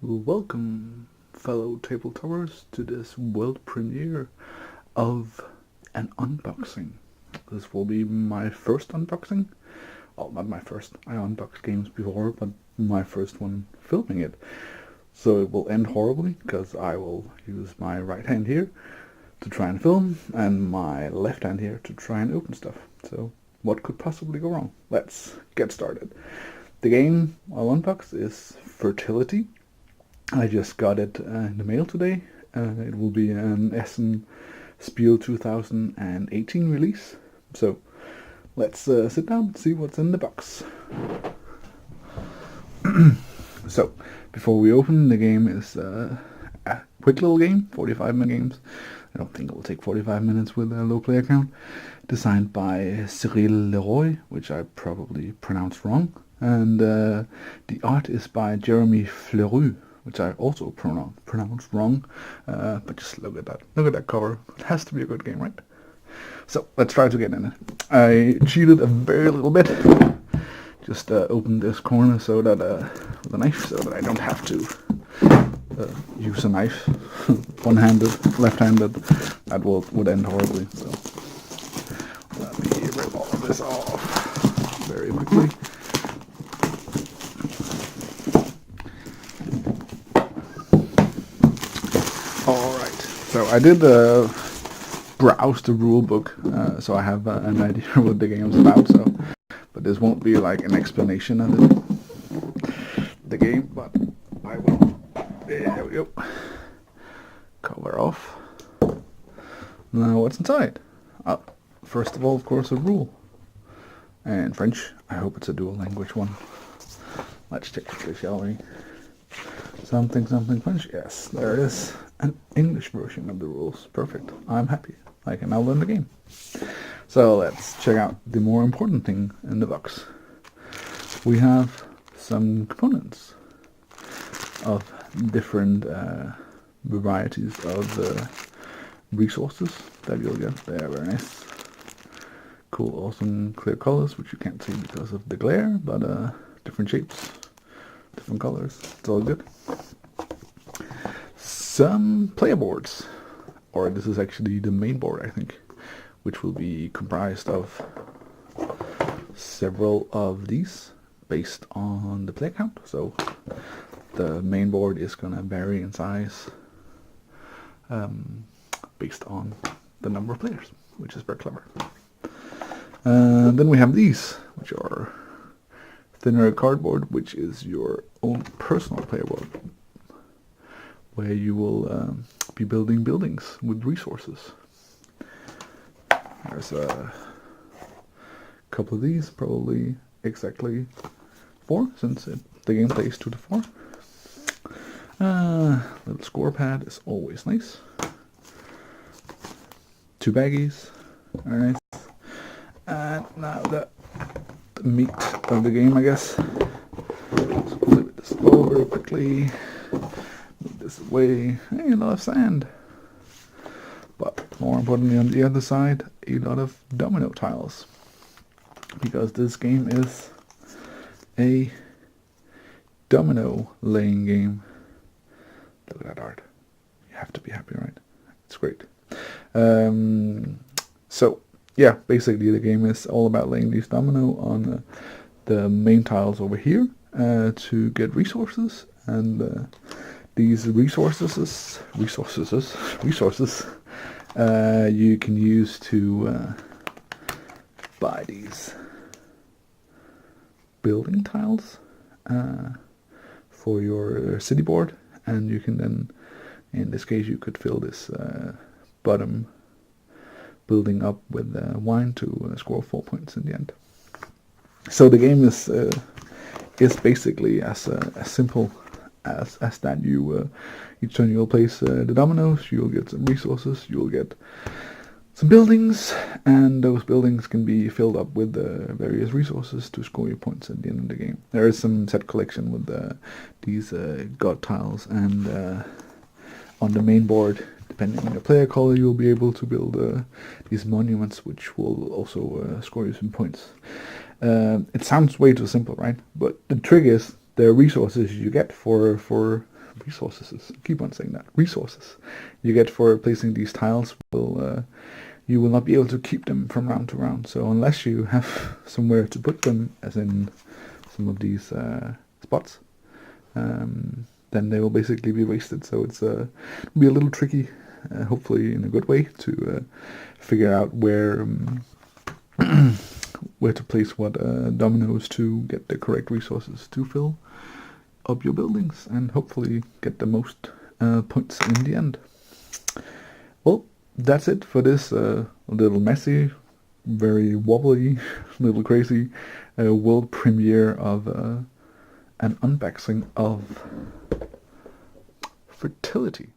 Welcome, fellow tabletoppers, to this world premiere of an unboxing. This will be my first unboxing. Well, not my first. I unboxed games before, but my first one filming it. So it will end horribly, because I will use my right hand here to try and film, and my left hand here to try and open stuff. So what could possibly go wrong? Let's get started. The game I'll unbox is Fertility. I just got it in the mail today. It will be an Essen Spiel 2018 release. So let's sit down and see what's in the box. So before we open, the game is a quick little game, 45-minute games. I don't think it will take 45 minutes with a low player count. Designed by Cyril Leroy, which I probably pronounced wrong. And the art is by Jeremy Fleury, which I also pronounced wrong, but just look at that. Look at that cover. It has to be a good game, right? So let's try to get in it. I cheated a very little bit. Just opened this corner so that with a knife, so that I don't have to use a knife. One-handed, left-handed. That would end horribly. So let me rip all of this off very quickly. So I did browse the rule book, so I have an idea what the game's about. So, but this won't be like an explanation of the game, but I will. There we go. Cover off. Now what's inside? First of all, of course, a rule. And French. I hope it's a dual language one. Let's check quickly, shall we? Something French. Yes, there it is. An English version of the rules. Perfect. I'm happy. I can now learn the game. So let's check out the more important thing in the box. We have some components of different varieties of resources that you'll get. They are very nice. Cool, awesome clear colors, which you can't see because of the glare, but different shapes, different colors. It's all good. Some player boards, or this is actually the main board, I think, which will be comprised of several of these based on the player count. So the main board is going to vary in size based on the number of players, which is very clever. Then we have these, which are thinner cardboard, which is your own personal player board, where you will be building buildings with resources. There's a couple of these, probably exactly 4, since the game plays 2 to 4. Little score pad is always nice. 2 baggies, very nice. And now the meat of the game, I guess. So flip this over quickly. Move this away. Hey, a lot of sand. But more importantly, on the other side, a lot of domino tiles. Because this game is a domino laying game. Look at that art. You have to be happy, right? It's great. So, yeah, basically the game is all about laying these domino on the main tiles over here to get resources, and these resources you can use to buy these building tiles for your city board, and you can then, in this case, you could fill this bottom building up with wine to score 4 points in the end. So the game is basically as simple as that. You each turn you'll place the dominoes, you'll get some resources, you'll get some buildings, and those buildings can be filled up with various resources to score your points at the end of the game. There is some set collection with these god tiles, and on the main board, depending on your player color, you'll be able to build these monuments, which will also score you some points. It sounds way too simple, right? But the trick is the resources you get for resources, I keep on saying that, resources you get for placing these tiles will, you will not be able to keep them from round to round. So unless you have somewhere to put them, as in some of these spots, then they will basically be wasted. So it's be a little tricky, hopefully in a good way, to figure out where where to place what dominoes to get the correct resources to fill up your buildings and hopefully get the most points in the end. Well, that's it for this little messy, very wobbly, little crazy world premiere of an unboxing of Fertility.